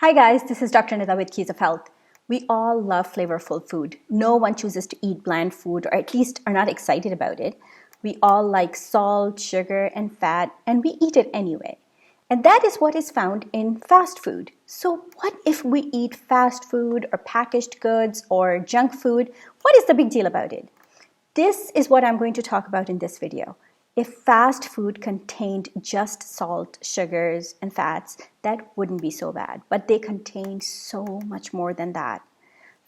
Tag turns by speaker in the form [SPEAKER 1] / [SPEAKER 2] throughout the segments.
[SPEAKER 1] Hi guys, this is Dr. Nida with Keys of Health. We all love flavorful food. No one chooses to eat bland food, or at least are not excited about it. We all like salt, sugar, and fat, and we eat it anyway. And that is what is found in fast food. So what if we eat fast food or packaged goods or junk food? What is the big deal about it? This is what I'm going to talk about in this video. If fast food contained just salt, sugars, and fats, that wouldn't be so bad. But they contain so much more than that.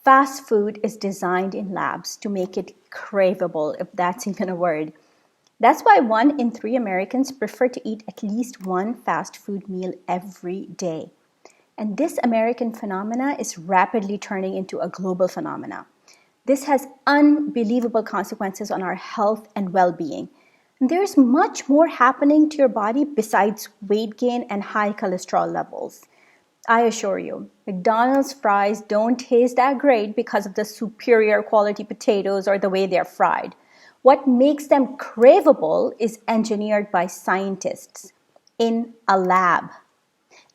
[SPEAKER 1] Fast food is designed in labs to make it craveable, if that's even a word. That's why 1 in 3 Americans prefer to eat at least one fast food meal every day. And this American phenomena is rapidly turning into a global phenomena. This has unbelievable consequences on our health and well-being. There's much more happening to your body besides weight gain and high cholesterol levels. I assure you, McDonald's fries don't taste that great because of the superior quality potatoes or the way they're fried. What makes them craveable is engineered by scientists in a lab.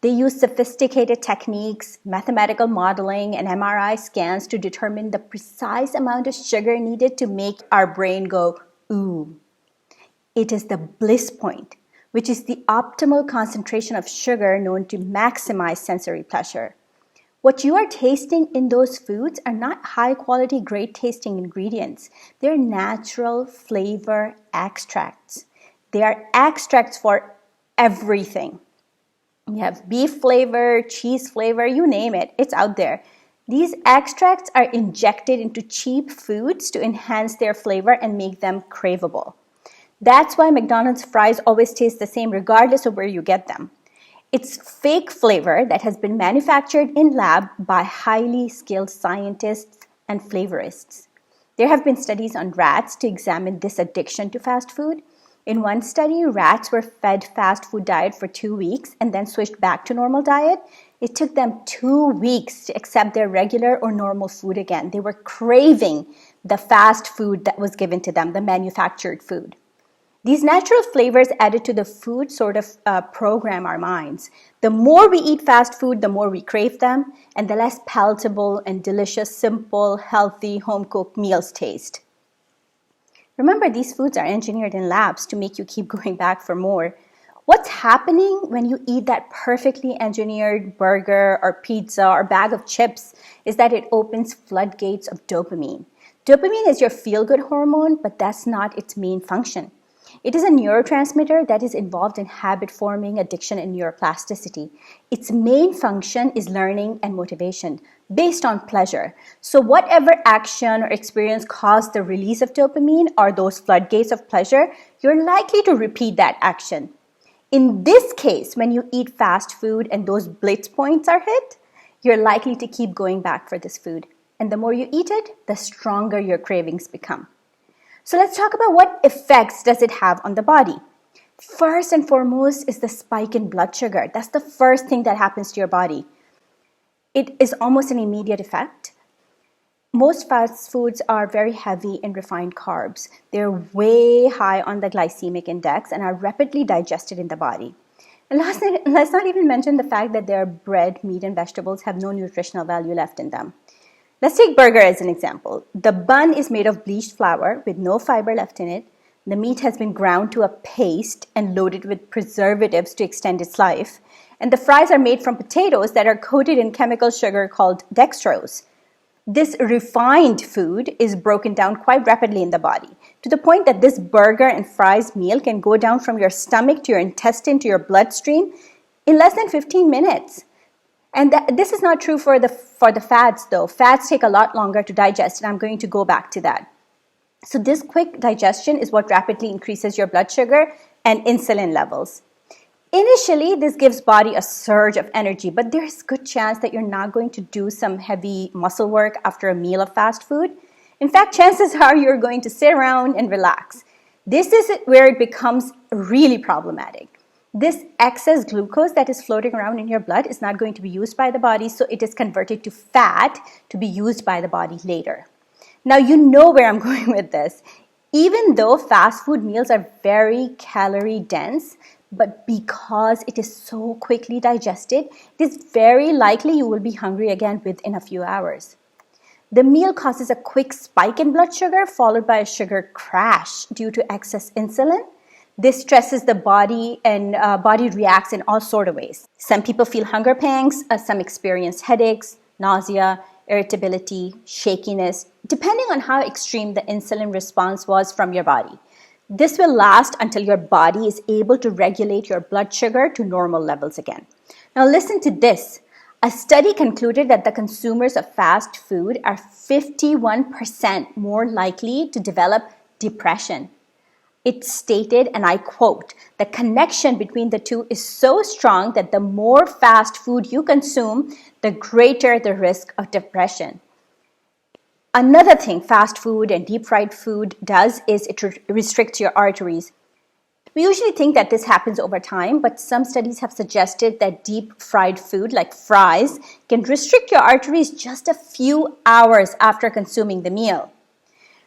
[SPEAKER 1] They use sophisticated techniques, mathematical modeling, and MRI scans to determine the precise amount of sugar needed to make our brain go, ooh. It is the bliss point, which is the optimal concentration of sugar known to maximize sensory pleasure. What you are tasting in those foods are not high-quality, great-tasting ingredients. They're natural flavor extracts. They are extracts for everything. You have beef flavor, cheese flavor, you name it, it's out there. These extracts are injected into cheap foods to enhance their flavor and make them craveable. That's why McDonald's fries always taste the same regardless of where you get them. It's fake flavor that has been manufactured in lab by highly skilled scientists and flavorists. There have been studies on rats to examine this addiction to fast food. In one study, rats were fed fast food diet for 2 weeks and then switched back to normal diet. It took them 2 weeks to accept their regular or normal food again. They were craving the fast food that was given to them, the manufactured food. These natural flavors added to the food sort of program our minds. The more we eat fast food, the more we crave them, and the less palatable and delicious, simple, healthy, home-cooked meals taste. Remember, these foods are engineered in labs to make you keep going back for more. What's happening when you eat that perfectly engineered burger or pizza or bag of chips is that it opens floodgates of dopamine. Dopamine is your feel-good hormone, but that's not its main function. It is a neurotransmitter that is involved in habit forming, addiction, and neuroplasticity. Its main function is learning and motivation based on pleasure. So whatever action or experience caused the release of dopamine or those floodgates of pleasure, you're likely to repeat that action. In this case, when you eat fast food and those blitz points are hit, you're likely to keep going back for this food. And the more you eat it, the stronger your cravings become. So let's talk about what effects does it have on the body. First and foremost is the spike in blood sugar. That's the first thing that happens to your body. It is almost an immediate effect. Most fast foods are very heavy in refined carbs. They're way high on the glycemic index and are rapidly digested in the body. And let's not even mention the fact that their bread, meat, and vegetables have no nutritional value left in them. Let's take burger as an example. The bun is made of bleached flour with no fiber left in it. The meat has been ground to a paste and loaded with preservatives to extend its life. And the fries are made from potatoes that are coated in chemical sugar called dextrose. This refined food is broken down quite rapidly in the body, to the point that this burger and fries meal can go down from your stomach to your intestine to your bloodstream in less than 15 minutes. And this is not true for the fats, though. Fats take a lot longer to digest, and I'm going to go back to that. So this quick digestion is what rapidly increases your blood sugar and insulin levels. Initially, this gives body a surge of energy, but there's a good chance that you're not going to do some heavy muscle work after a meal of fast food. In fact, chances are you're going to sit around and relax. This is where it becomes really problematic. This excess glucose that is floating around in your blood is not going to be used by the body, so it is converted to fat to be used by the body later. Now you know where I'm going with this. Even though fast food meals are very calorie dense, but because it is so quickly digested, it is very likely you will be hungry again within a few hours. The meal causes a quick spike in blood sugar followed by a sugar crash due to excess insulin. This stresses the body and body reacts in all sort of ways. Some people feel hunger pangs, some experience headaches, nausea, irritability, shakiness, depending on how extreme the insulin response was from your body. This will last until your body is able to regulate your blood sugar to normal levels again. Now listen to this. A study concluded that the consumers of fast food are 51% more likely to develop depression. It stated, and I quote, "The connection between the two is so strong that the more fast food you consume, the greater the risk of depression." Another thing fast food and deep fried food does is it restricts your arteries. We usually think that this happens over time, but some studies have suggested that deep fried food like fries can restrict your arteries just a few hours after consuming the meal.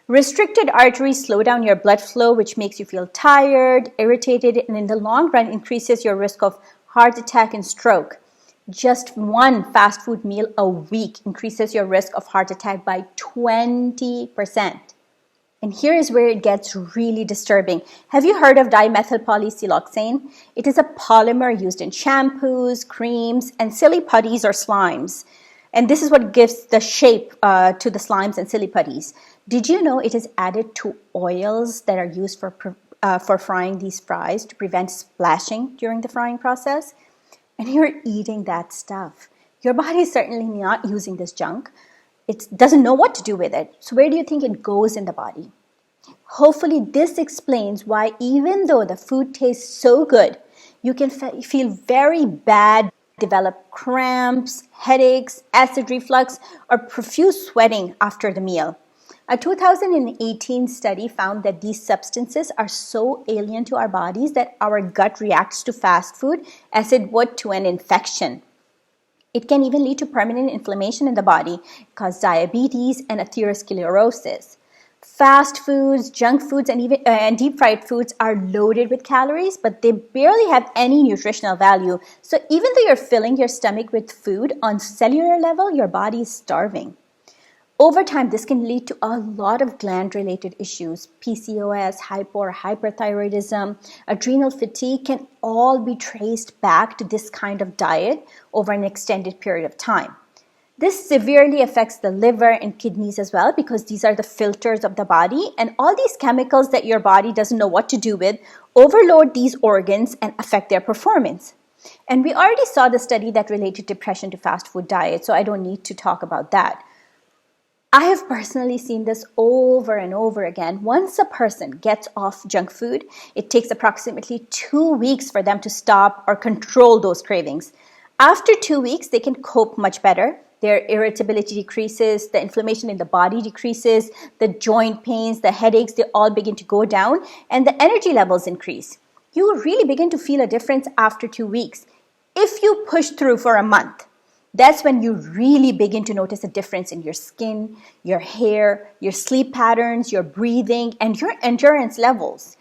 [SPEAKER 1] Restricted arteries slow down your blood flow, which makes you feel tired, irritated, and in the long run increases your risk of heart attack and stroke. Just one fast food meal a week increases your risk of heart attack by 20%. And here is where it gets really disturbing. Have you heard of dimethylpolysiloxane? It is a polymer used in shampoos, creams, and silly putties or slimes. And this is what gives the shape to the slimes and silly putties. Did you know it is added to oils that are used for frying these fries to prevent splashing during the frying process? And you're eating that stuff. Your body is certainly not using this junk. It doesn't know what to do with it. So where do you think it goes in the body? Hopefully this explains why even though the food tastes so good, you can feel very bad, develop cramps, headaches, acid reflux, or profuse sweating after the meal. A 2018 study found that these substances are so alien to our bodies that our gut reacts to fast food as it would to an infection. It can even lead to permanent inflammation in the body, cause diabetes and atherosclerosis. Fast foods, junk foods, and deep fried foods are loaded with calories, but they barely have any nutritional value. So even though you're filling your stomach with food, on cellular level, your body is starving. Over time, this can lead to a lot of gland-related issues. PCOS, hypo or hyperthyroidism, adrenal fatigue can all be traced back to this kind of diet over an extended period of time. This severely affects the liver and kidneys as well because these are the filters of the body, and all these chemicals that your body doesn't know what to do with overload these organs and affect their performance. And we already saw the study that related depression to fast food diet, so I don't need to talk about that. I have personally seen this over and over again. Once a person gets off junk food, it takes approximately 2 weeks for them to stop or control those cravings. After 2 weeks, they can cope much better. Their irritability decreases, the inflammation in the body decreases, the joint pains, the headaches, they all begin to go down, and the energy levels increase. You really begin to feel a difference after 2 weeks. If you push through for a month, that's when you really begin to notice a difference in your skin, your hair, your sleep patterns, your breathing, and your endurance levels.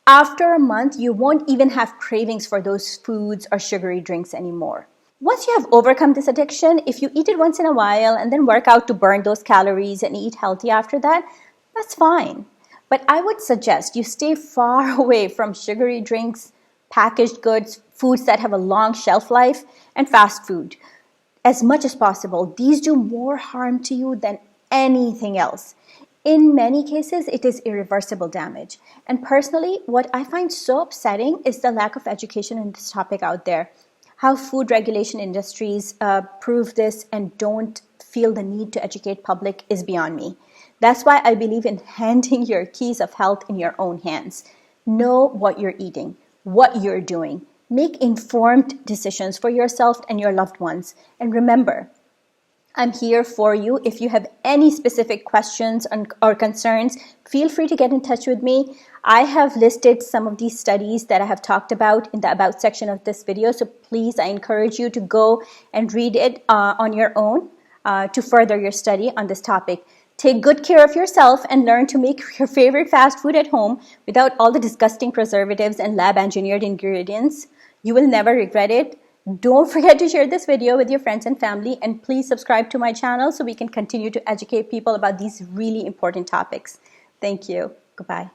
[SPEAKER 1] After a month, you won't even have cravings for those foods or sugary drinks anymore. Once you have overcome this addiction, if you eat it once in a while and then work out to burn those calories and eat healthy after that, that's fine. But I would suggest you stay far away from sugary drinks, packaged goods, foods that have a long shelf life, and fast food. As much as possible, these do more harm to you than anything else. In many cases, it is irreversible damage. And personally, what I find so upsetting is the lack of education in this topic out there. How food regulation industries prove this and don't feel the need to educate public is beyond me. That's why I believe in handing your keys of health in your own hands. Know what you're eating, what you're doing. Make informed decisions for yourself and your loved ones. And remember, I'm here for you. If you have any specific questions or concerns, feel free to get in touch with me. I have listed some of these studies that I have talked about in the About section of this video. So please, I encourage you to go and read it on your own to further your study on this topic. Take good care of yourself and learn to make your favorite fast food at home without all the disgusting preservatives and lab engineered ingredients. You will never regret it. Don't forget to share this video with your friends and family, and please subscribe to my channel so we can continue to educate people about these really important topics. Thank you. Goodbye.